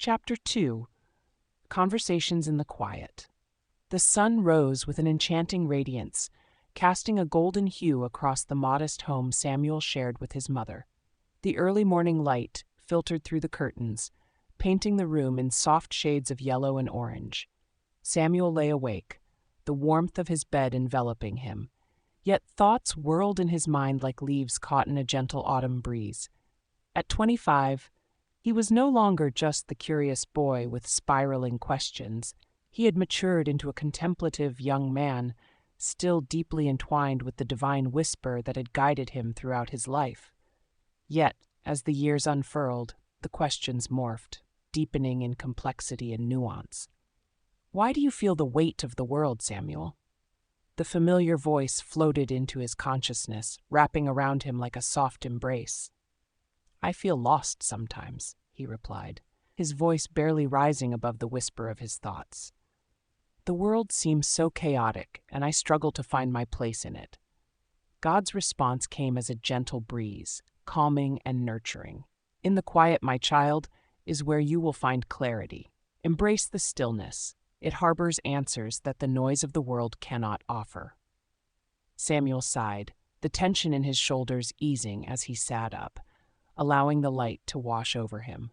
Chapter 2. Conversations in the Quiet. The sun rose with an enchanting radiance, casting a golden hue across the modest home Samuel shared with his mother. The early morning light filtered through the curtains, painting the room in soft shades of yellow and orange. Samuel lay awake, the warmth of his bed enveloping him. Yet thoughts whirled in his mind like leaves caught in a gentle autumn breeze. At 25, he was no longer just the curious boy with spiraling questions. He had matured into a contemplative young man, still deeply entwined with the divine whisper that had guided him throughout his life. Yet, as the years unfurled, the questions morphed, deepening in complexity and nuance. "Why do you feel the weight of the world, Samuel?" The familiar voice floated into his consciousness, wrapping around him like a soft embrace. "I feel lost sometimes," he replied, his voice barely rising above the whisper of his thoughts. "The world seems so chaotic, and I struggle to find my place in it." God's response came as a gentle breeze, calming and nurturing. "In the quiet, my child, is where you will find clarity. Embrace the stillness. It harbors answers that the noise of the world cannot offer." Samuel sighed, the tension in his shoulders easing as he sat up, allowing the light to wash over him.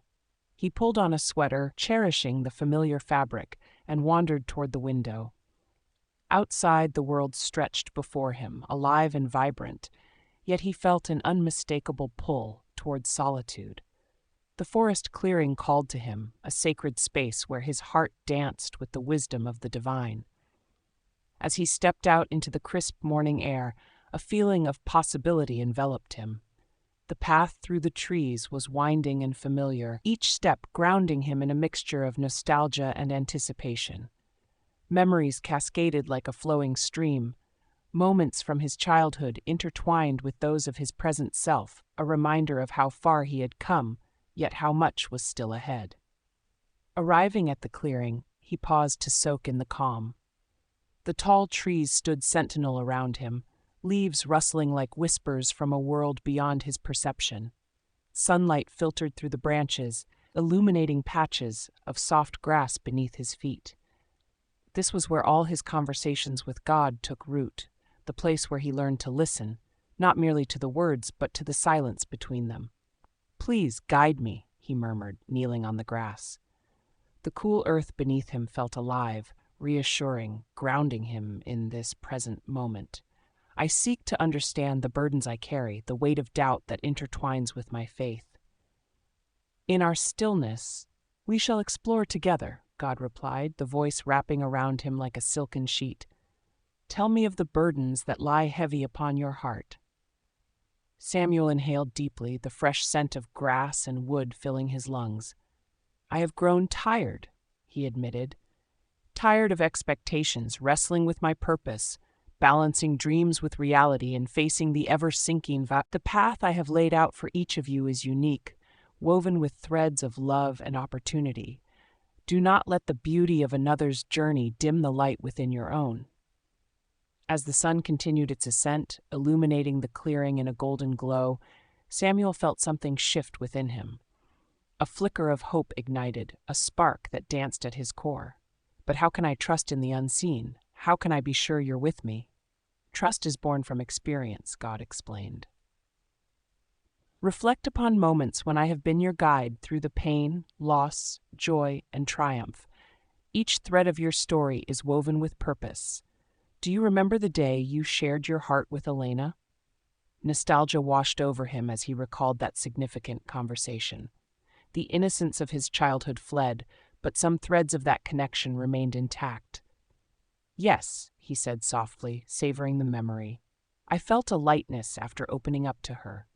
He pulled on a sweater, cherishing the familiar fabric, and wandered toward the window. Outside, the world stretched before him, alive and vibrant, yet he felt an unmistakable pull toward solitude. The forest clearing called to him, a sacred space where his heart danced with the wisdom of the divine. As he stepped out into the crisp morning air, a feeling of possibility enveloped him. The path through the trees was winding and familiar, each step grounding him in a mixture of nostalgia and anticipation. Memories cascaded like a flowing stream, moments from his childhood intertwined with those of his present self, a reminder of how far he had come, yet how much was still ahead. Arriving at the clearing, he paused to soak in the calm. The tall trees stood sentinel around him, leaves rustling like whispers from a world beyond his perception. Sunlight filtered through the branches, illuminating patches of soft grass beneath his feet. This was where all his conversations with God took root, the place where he learned to listen, not merely to the words, but to the silence between them. "Please guide me," he murmured, kneeling on the grass. The cool earth beneath him felt alive, reassuring, grounding him in this present moment. "I seek to understand the burdens I carry, the weight of doubt that intertwines with my faith." "In our stillness, we shall explore together," God replied, the voice wrapping around him like a silken sheet. "Tell me of the burdens that lie heavy upon your heart." Samuel inhaled deeply, the fresh scent of grass and wood filling his lungs. "I have grown tired," he admitted. "Tired of expectations, wrestling with my purpose, balancing dreams with reality, and facing the ever-sinking The path I have laid out for each of you is unique, woven with threads of love and opportunity. Do not let the beauty of another's journey dim the light within your own." As the sun continued its ascent, illuminating the clearing in a golden glow, Samuel felt something shift within him. A flicker of hope ignited, a spark that danced at his core. "But how can I trust in the unseen? How can I be sure you're with me?" "Trust is born from experience," God explained. "Reflect upon moments when I have been your guide through the pain, loss, joy, and triumph. Each thread of your story is woven with purpose. Do you remember the day you shared your heart with Elena?" Nostalgia washed over him as he recalled that significant conversation. The innocence of his childhood fled, but some threads of that connection remained intact. "Yes," he said softly, savoring the memory. "I felt a lightness after opening up to her.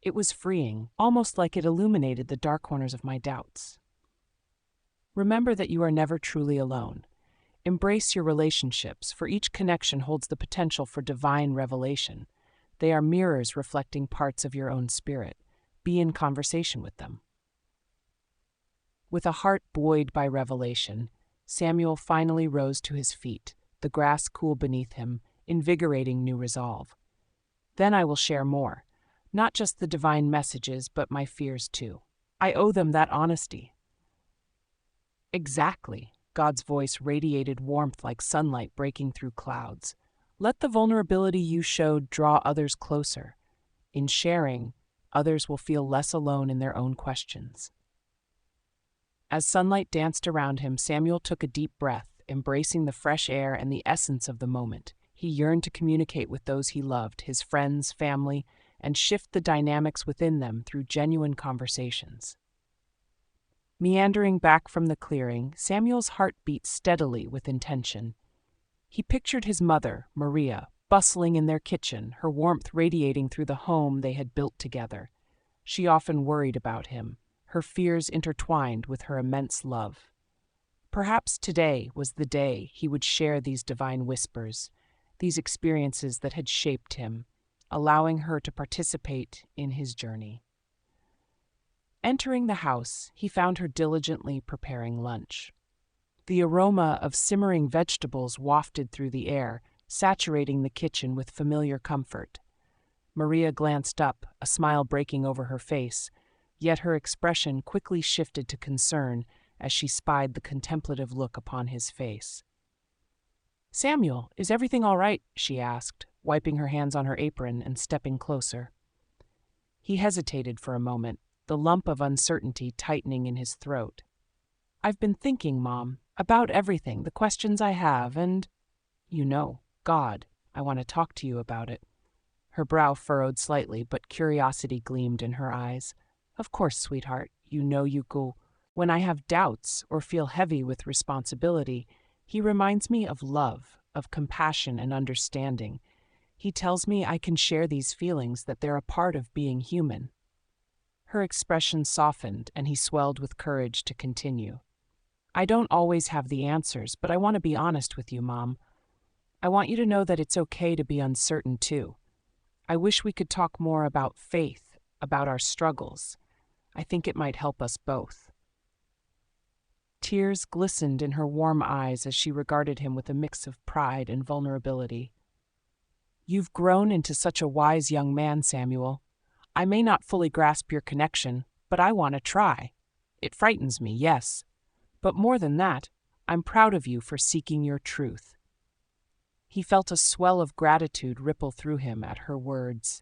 It was freeing, almost like it illuminated the dark corners of my doubts." Remember that you are never truly alone. Embrace your relationships, for each connection holds the potential for divine revelation. They are mirrors reflecting parts of your own spirit. Be in conversation with them. With a heart buoyed by revelation, Samuel finally rose to his feet, the grass cool beneath him, invigorating new resolve. "Then I will share more, not just the divine messages, but my fears too. I owe them that honesty." Exactly. God's voice radiated warmth like sunlight breaking through clouds. Let the vulnerability you showed draw others closer. In sharing, others will feel less alone in their own questions. As sunlight danced around him, Samuel took a deep breath, embracing the fresh air and the essence of the moment. He yearned to communicate with those he loved, his friends, family, and shift the dynamics within them through genuine conversations. Meandering back from the clearing, Samuel's heart beat steadily with intention. He pictured his mother, Maria, bustling in their kitchen, her warmth radiating through the home they had built together. She often worried about him, her fears intertwined with her immense love. Perhaps today was the day he would share these divine whispers, these experiences that had shaped him, allowing her to participate in his journey. Entering the house, he found her diligently preparing lunch. The aroma of simmering vegetables wafted through the air, saturating the kitchen with familiar comfort. Maria glanced up, a smile breaking over her face, yet her expression quickly shifted to concern as she spied the contemplative look upon his face. "Samuel, is everything all right?" she asked, wiping her hands on her apron and stepping closer. He hesitated for a moment, the lump of uncertainty tightening in his throat. "I've been thinking, Mom, about everything, the questions I have, and, God, I want to talk to you about it." Her brow furrowed slightly, but curiosity gleamed in her eyes. "Of course, sweetheart, you go. When I have doubts or feel heavy with responsibility, he reminds me of love, of compassion and understanding. He tells me I can share these feelings, that they're a part of being human." Her expression softened, and he swelled with courage to continue. "I don't always have the answers, but I want to be honest with you, Mom. I want you to know that it's okay to be uncertain, too. I wish we could talk more about faith, about our struggles. I think it might help us both." Tears glistened in her warm eyes as she regarded him with a mix of pride and vulnerability. "You've grown into such a wise young man, Samuel. I may not fully grasp your connection, but I want to try. It frightens me, yes. But more than that, I'm proud of you for seeking your truth." He felt a swell of gratitude ripple through him at her words.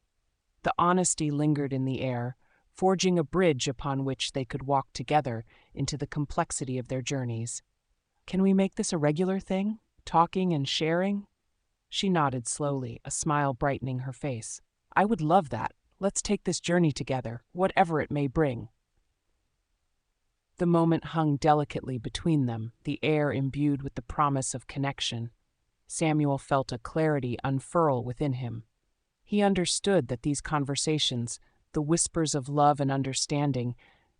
The honesty lingered in the air, forging a bridge upon which they could walk together into the complexity of their journeys. "Can we make this a regular thing, talking and sharing?" She nodded slowly, a smile brightening her face. "I would love that. Let's take this journey together, whatever it may bring." The moment hung delicately between them, the air imbued with the promise of connection. Samuel felt a clarity unfurl within him. He understood that these conversations, the whispers of love and understanding,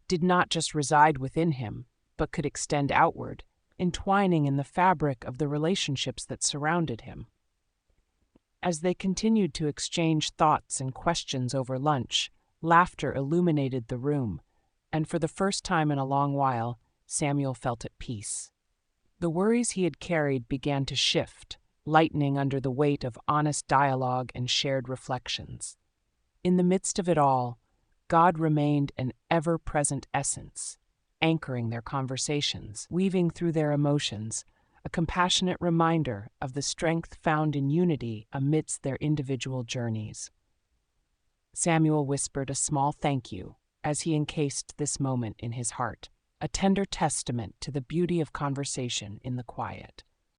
did not just reside within him, but could extend outward, entwining in the fabric of the relationships that surrounded him. As they continued to exchange thoughts and questions over lunch, laughter illuminated the room, and for the first time in a long while, Samuel felt at peace. The worries he had carried began to shift, lightening under the weight of honest dialogue and shared reflections. In the midst of it all, God remained an ever-present essence, anchoring their conversations, weaving through their emotions, a compassionate reminder of the strength found in unity amidst their individual journeys. Samuel whispered a small thank you as he encased this moment in his heart, a tender testament to the beauty of conversation in the quiet.